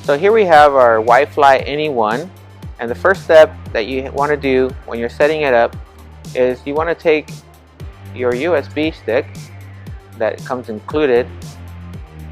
So here we have our WiFly NE1, and the first step that you want to do when you're setting it up is you want to take your USB stick that comes included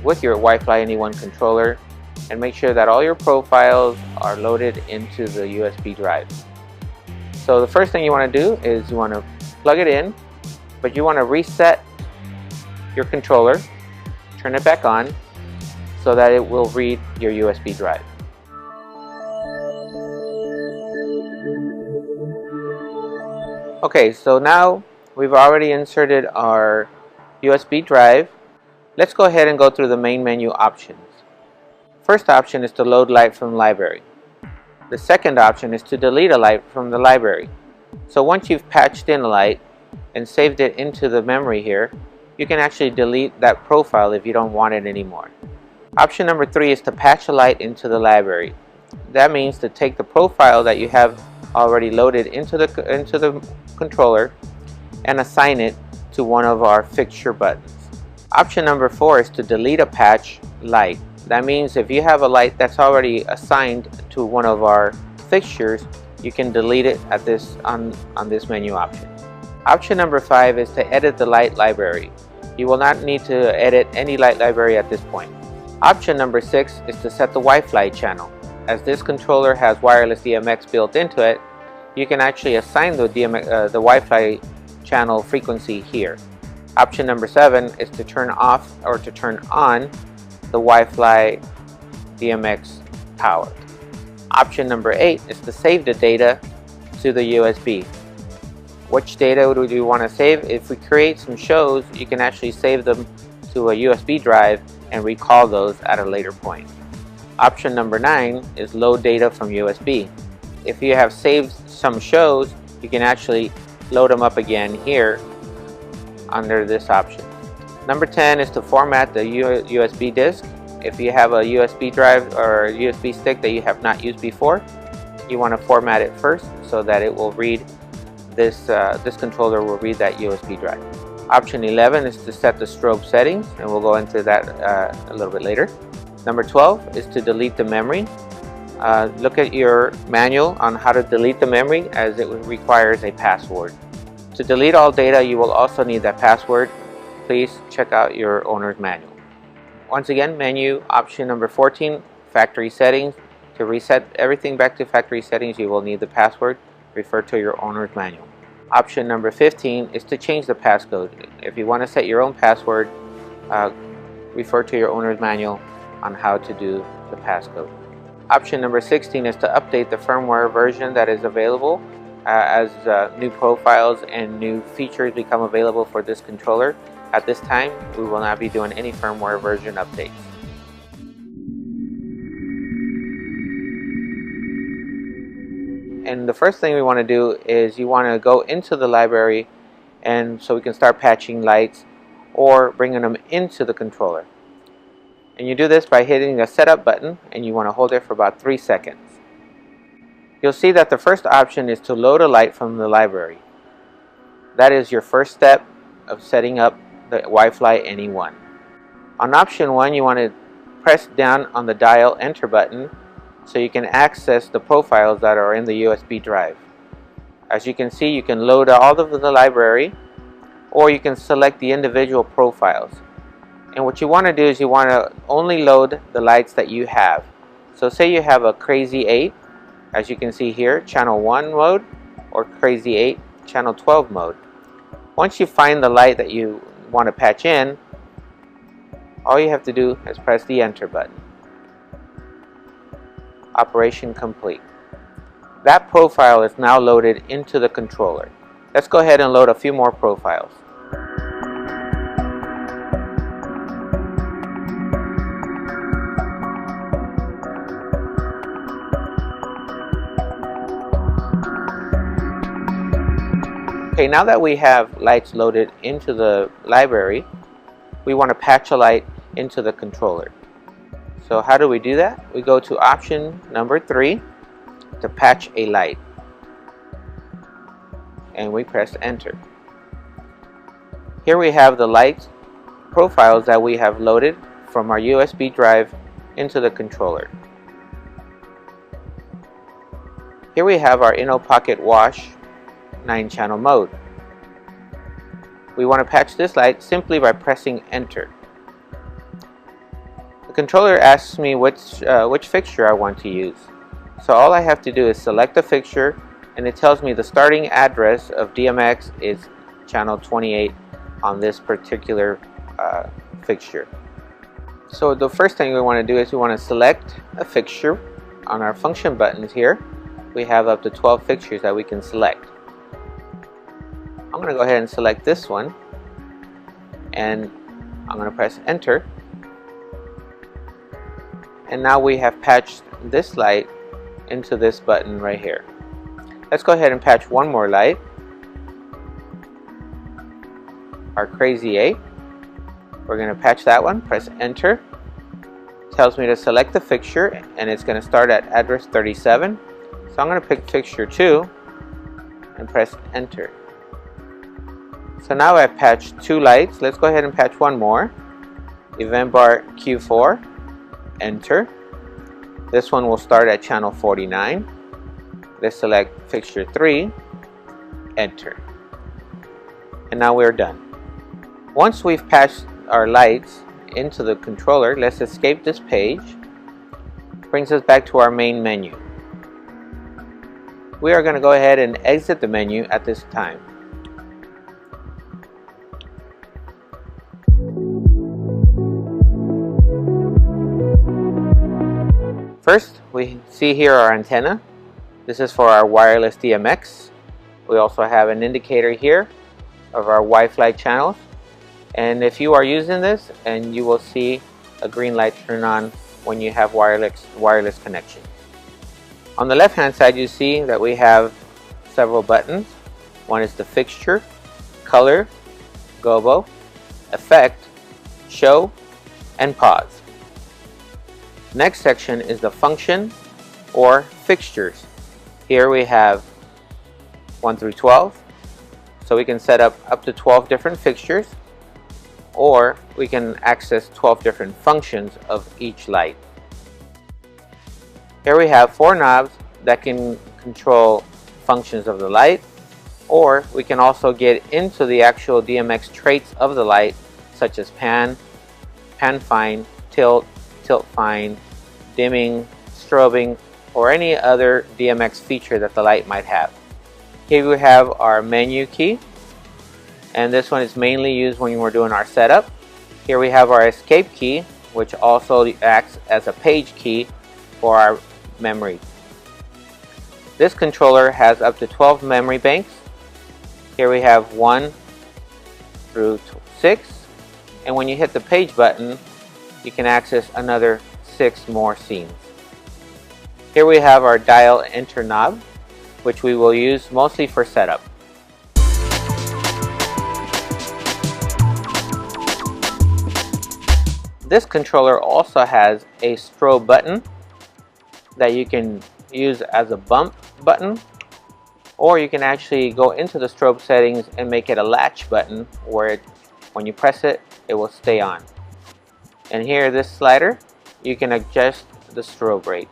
with your WiFly NE1 controller and make sure that all your profiles are loaded into the USB drive. So the first thing you want to do is you want to plug it in, but you want to reset your controller, turn it back on so that it will read your USB drive. Okay, so now we've already inserted our USB drive. Let's go ahead and go through the main menu options. First option is to load light from library. The second option is to delete a light from the library. So once you've patched in a light and saved it into the memory here, you can actually delete that profile if you don't want it anymore. Option number 3 is to patch a light into the library. That means to take the profile that you have already loaded into the controller and assign it to one of our fixture buttons. Option number 4 is to delete a patch light. That means if you have a light that's already assigned to one of our fixtures, you can delete it at this on this menu option. Option number 5 is to edit the light library. You will not need to edit any light library at this point. Option number 6 is to set the WiFly channel. As this controller has wireless DMX built into it, you can actually assign the WiFly channel frequency here. Option number 7 is to turn off or to turn on the WiFly DMX power. Option number 8 is to save the data to the USB. Which data do you want to save? If we create some shows, you can actually save them to a USB drive and recall those at a later point. Option number 9 is load data from USB. If you have saved some shows, you can actually load them up again here under this option. Number 10 is to format the USB disk. If you have a USB drive or a USB stick that you have not used before, you want to format it first so that it will read this controller will read that USB drive. Option 11 is to set the strobe settings, and we'll go into that a little bit later. Number 12 is to delete the memory. Look at your manual on how to delete the memory, as it requires a password. To delete all data, you will also need that password. Please check out your owner's manual. Once again, menu option number 14, factory settings. To reset everything back to factory settings, you will need the password. Refer to your owner's manual. Option number 15 is to change the passcode. If you want to set your own password, refer to your owner's manual on how to do the passcode. Option number 16 is to update the firmware version that is available as new profiles and new features become available for this controller. At this time, we will not be doing any firmware version updates. And the first thing we want to do is you want to go into the library, and so we can start patching lights or bringing them into the controller. And you do this by hitting the setup button, and you want to hold it for about 3 seconds. You'll see that the first option is to load a light from the library. That is your first step of setting up the WiFly NE1. On option 1, you want to press down on the dial enter button so you can access the profiles that are in the USB drive. As you can see, you can load all of the library, or you can select the individual profiles. And what you want to do is you want to only load the lights that you have. So say you have a Crazy 8, as you can see here, channel 1 mode, or Crazy 8 channel 12 mode. Once you find the light that you want to patch in, all you have to do is press the enter button. Operation complete. That profile is now loaded into the controller. Let's go ahead and load a few more profiles. Okay, now that we have lights loaded into the library, we want to patch a light into the controller. So how do we do that? We go to option number 3 to patch a light, and we press enter. Here we have the light profiles that we have loaded from our USB drive into the controller. Here we have our inner pocket wash 9-channel mode. We want to patch this light simply by pressing enter. The controller asks me which fixture I want to use. So all I have to do is select a fixture, and it tells me the starting address of DMX is channel 28 on this particular fixture. So the first thing we want to do is we want to select a fixture. On our function buttons here, we have up to 12 fixtures that we can select. I'm going to go ahead and select this one, and I'm going to press enter. And now we have patched this light into this button right here. Let's go ahead and patch one more light, our Crazy 8. We're going to patch that one, press enter. Tells me to select the fixture, and it's going to start at address 37. So I'm going to pick fixture 2 and press enter. So now I've patched 2 lights. Let's go ahead and patch one more. Event bar Q4, enter. This one will start at channel 49. Let's select fixture 3, enter. And now we're done. Once we've patched our lights into the controller, let's escape this page. Brings us back to our main menu. We are going to go ahead and exit the menu at this time. First, we see here our antenna. This is for our wireless DMX. We also have an indicator here of our WiFly channels. And if you are using this, and you will see a green light turn on when you have wireless connection. On the left hand side, you see that we have several buttons. One is the fixture, color, gobo, effect, show, and pause. Next section is the function or fixtures. Here we have 1 through 12, so we can set up to 12 different fixtures, or we can access 12 different functions of each light. Here we have 4 knobs that can control functions of the light, or we can also get into the actual DMX traits of the light, such as pan, pan fine, tilt, tilt fine, dimming, strobing, or any other DMX feature that the light might have. Here we have our menu key, and this one is mainly used when we're doing our setup. Here we have our escape key, which also acts as a page key for our memory. This controller has up to 12 memory banks. Here we have 1 through 6, and when you hit the page button, you can access another 6 more scenes. Here we have our dial enter knob, which we will use mostly for setup. This controller also has a strobe button that you can use as a bump button, or you can actually go into the strobe settings and make it a latch button where when you press it, it will stay on. And here, this slider, you can adjust the strobe rate.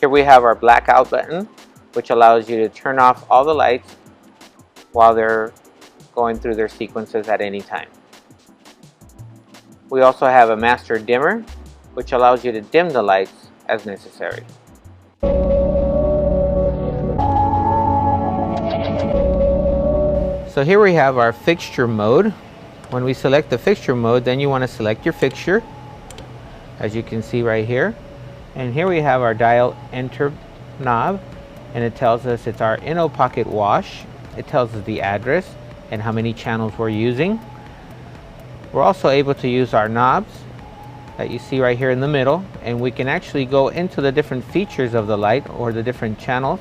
Here we have our blackout button, which allows you to turn off all the lights while they're going through their sequences at any time. We also have a master dimmer, which allows you to dim the lights as necessary. So here we have our fixture mode. When we select the fixture mode, then you want to select your fixture, as you can see right here. And here we have our dial enter knob, and it tells us it's our inner pocket wash. It tells us the address and how many channels we're using. We're also able to use our knobs that you see right here in the middle, and we can actually go into the different features of the light or the different channels.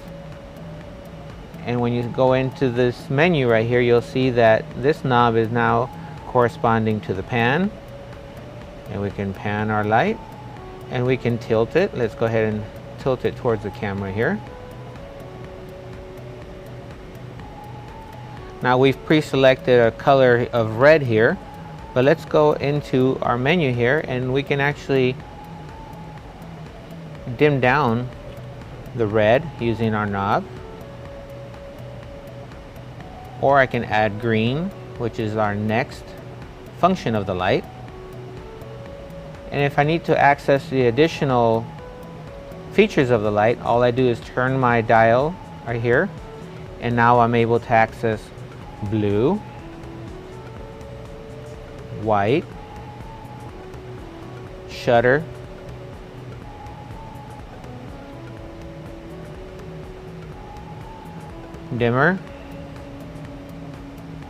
And when you go into this menu right here, you'll see that this knob is now corresponding to the pan, and we can pan our light, and we can tilt it. Let's go ahead and tilt it towards the camera here. Now we've pre-selected a color of red here, but let's go into our menu here, and we can actually dim down the red using our knob, or I can add green, which is our next function of the light. And if I need to access the additional features of the light, all I do is turn my dial right here, and now I'm able to access blue, white, shutter, dimmer,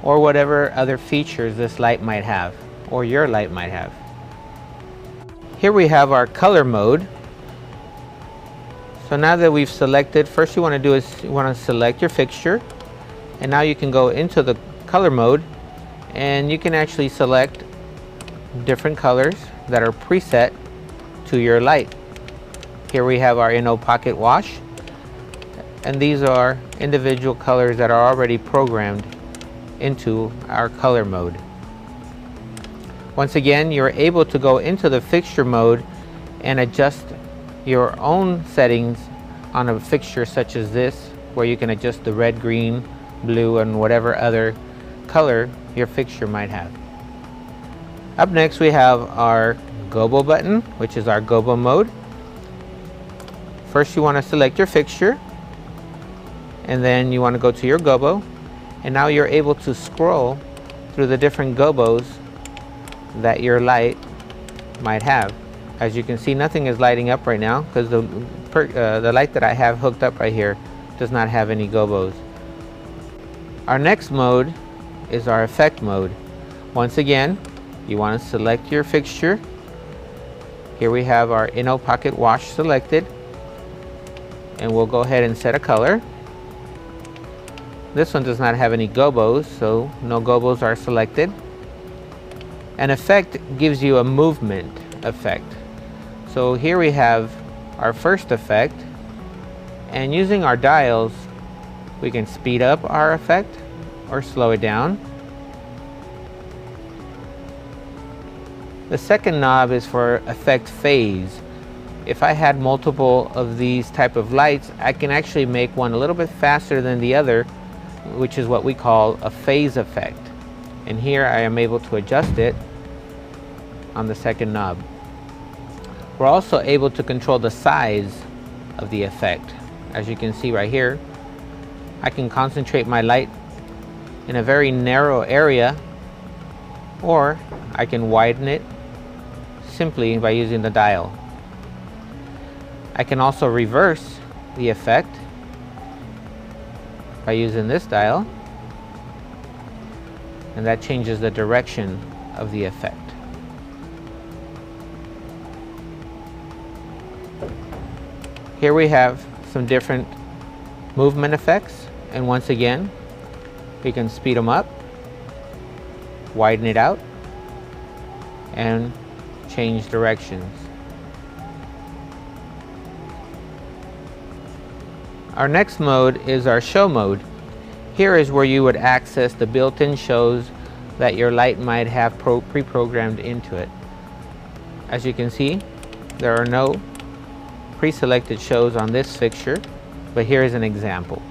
or whatever other features this light might have, or your light might have. Here we have our color mode. So now that we've selected, first you want to do is you want to select your fixture, and now you can go into the color mode, and you can actually select different colors that are preset to your light. Here we have our NO pocket wash, and these are individual colors that are already programmed into our color mode. Once again, you're able to go into the fixture mode and adjust your own settings on a fixture such as this, where you can adjust the red, green, blue, and whatever other color your fixture might have. Up next we have our gobo button, which is our gobo mode. First you want to select your fixture, and then you want to go to your gobo, and now you're able to scroll through the different gobos that your light might have. As you can see, nothing is lighting up right now because the light that I have hooked up right here does not have any gobos. Our next mode is our effect mode. Once again, you want to select your fixture. Here we have our NO pocket wash selected, and we'll go ahead and set a color. This one does not have any gobos, so no gobos are selected. An effect gives you a movement effect. So here we have our first effect, and using our dials we can speed up our effect or slow it down. The second knob is for effect phase. If I had multiple of these type of lights, I can actually make one a little bit faster than the other, which is what we call a phase effect. And here I am able to adjust it on the second knob. We're also able to control the size of the effect. As you can see right here, I can concentrate my light in a very narrow area, or I can widen it simply by using the dial. I can also reverse the effect by using this dial, and that changes the direction of the effect. Here we have some different movement effects, and once again we can speed them up, widen it out, and change directions. Our next mode is our show mode. Here is where you would access the built-in shows that your light might have pre-programmed into it. As you can see, there are no pre-selected shows on this fixture, but here is an example.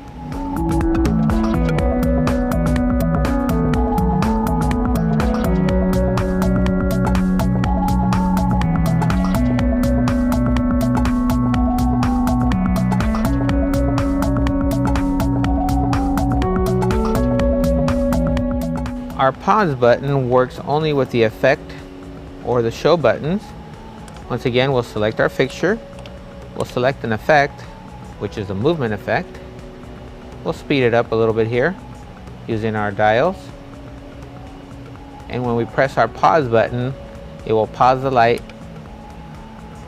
Our pause button works only with the effect or the show buttons. Once again, we'll select our fixture, we'll select an effect, which is a movement effect. We'll speed it up a little bit here using our dials, and when we press our pause button, it will pause the light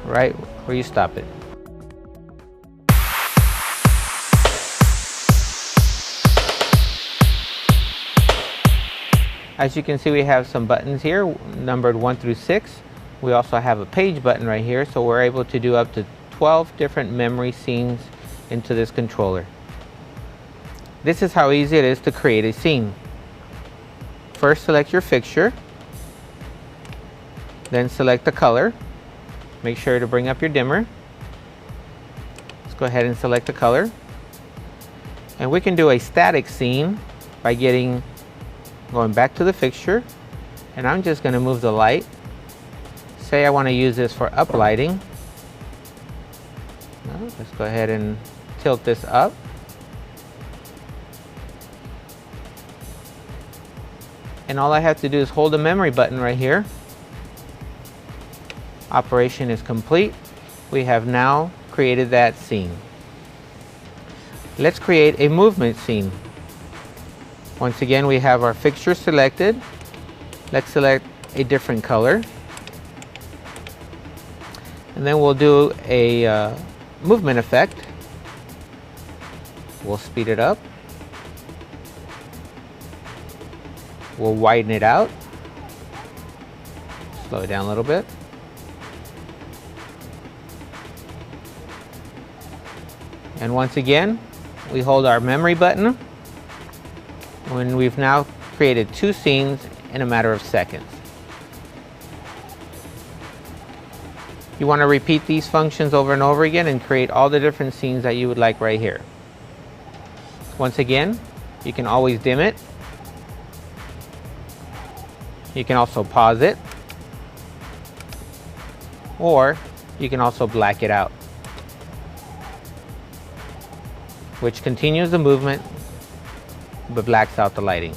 right where you stop it. As you can see, we have some buttons here numbered 1 through 6. We also have a page button right here, so we're able to do up to 12 different memory scenes into this controller. This is how easy it is to create a scene. First, select your fixture, then select the color. Make sure to bring up your dimmer, Let's go ahead and select the color. And we can do a static scene by going back to the fixture. And I'm just going to move the light. Say I want to use this for uplighting. Let's go ahead and tilt this up. And all I have to do is hold the memory button right here. Operation is complete. We have now created that scene. Let's create a movement scene. Once again, we have our fixture selected. Let's select a different color. And then we'll do a movement effect. We'll speed it up. We'll widen it out. Slow it down a little bit. And once again, we hold our memory button when we've now created two scenes in a matter of seconds. You want to repeat these functions over and over again and create all the different scenes that you would like right here. Once again, you can always dim it. You can also pause it, or you can also black it out, which continues the movement but blacks out the lighting.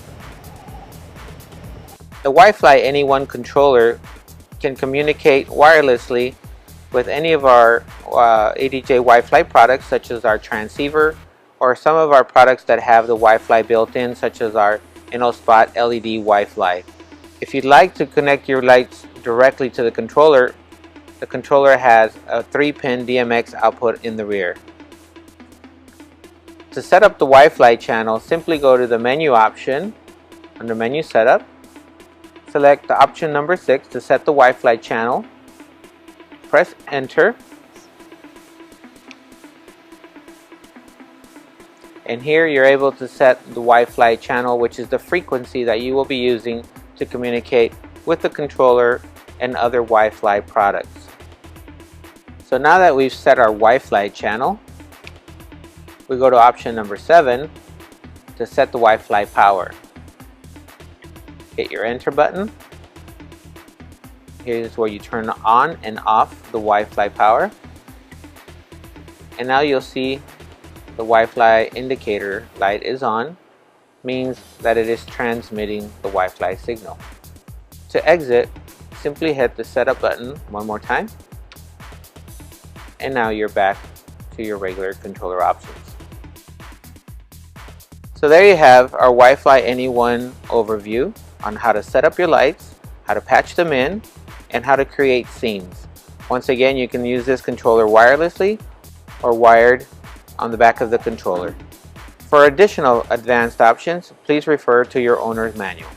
The WiFly NE1 controller can communicate wirelessly with any of our ADJ WiFly products, such as our transceiver, or some of our products that have the WiFly built in, such as our InnoSpot LED WiFly. If you'd like to connect your lights directly to the controller has a 3-pin DMX output in the rear. To set up the WiFly channel, simply go to the menu option under Menu Setup. Select the option number 6 to set the WiFly channel. Press Enter. And here you're able to set the WiFly channel, which is the frequency that you will be using to communicate with the controller and other WiFly products. So now that we've set our WiFly channel, we go to option number 7 to set the WiFly power. Hit your enter button. Here's where you turn on and off the WiFly power. And now you'll see the WiFly indicator light is on, means that it is transmitting the WiFly signal. To exit, simply hit the setup button one more time, and now you're back to your regular controller options. So there you have our WiFly NE1 overview on how to set up your lights, how to patch them in, and how to create scenes. Once again, you can use this controller wirelessly or wired on the back of the controller. For additional advanced options, please refer to your owner's manual.